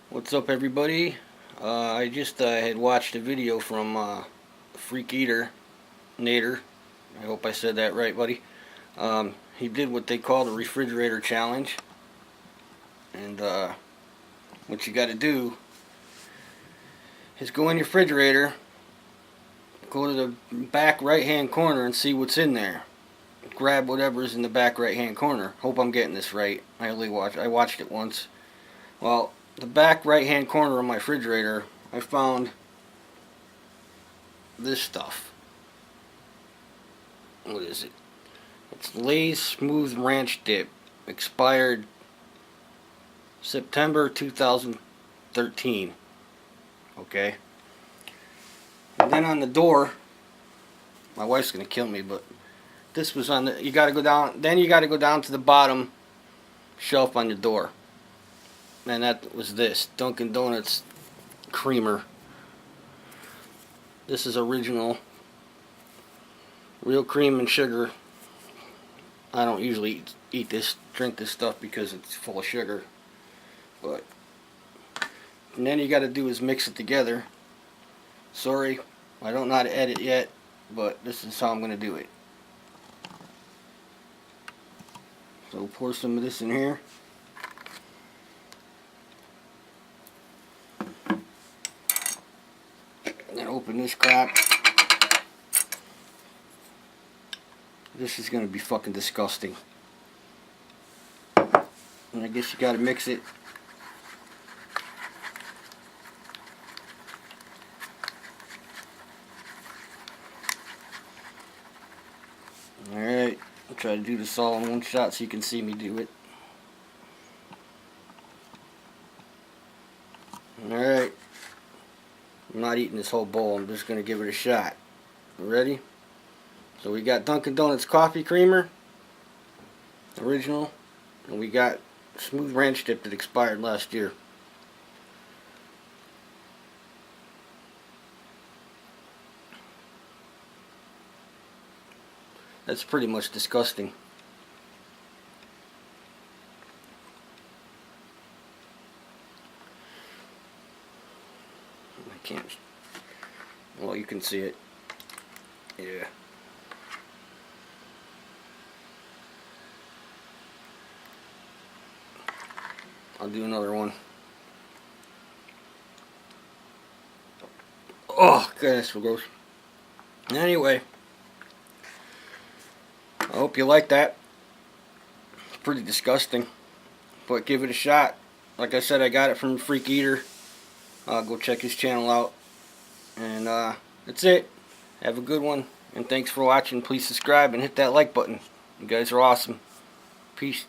What's up, everybody? I just had watched a video from FreakEater Nader. I hope I said that right, buddy. He did what they call the refrigerator challenge, and what you got to do is go in your refrigerator, go to the back right hand corner and see what's in there. Grab whatever's in the back right hand corner. Hope I'm getting this right. I watched it once. Well, the back right hand corner of my refrigerator, I found this stuff. What is it? It's Lay's Smooth Ranch Dip, expired September 2013. Okay. And then on the door, my wife's gonna kill me, but this was on the. You got to go down. Then you got to go down to the bottom shelf on your door. And that was this Dunkin' Donuts creamer. This is original, real cream and sugar. I don't usually drink this stuff because it's full of sugar. But and then you got to do is mix it together. Sorry, I don't know how to edit yet, but this is how I'm gonna do it. So pour some of this in here. Then open this crap. This is gonna be fucking disgusting. And I guess you gotta mix it. Alright, I'll try to do this all in one shot so you can see me do it. Alright. I'm not eating this whole bowl, I'm just going to give it a shot. Ready? So we got Dunkin' Donuts coffee creamer, original, and we got Smooth Ranch Dip that expired last year. That's pretty much disgusting. I can't. Well, you can see it. Yeah. I'll do another one. Oh, goodness, so gross. Anyway, I hope you like that. It's pretty disgusting, but give it a shot. Like I said, I got it from FreakEater. Go check his channel out. And that's it. Have a good one. And thanks for watching. Please subscribe and hit that like button. You guys are awesome. Peace.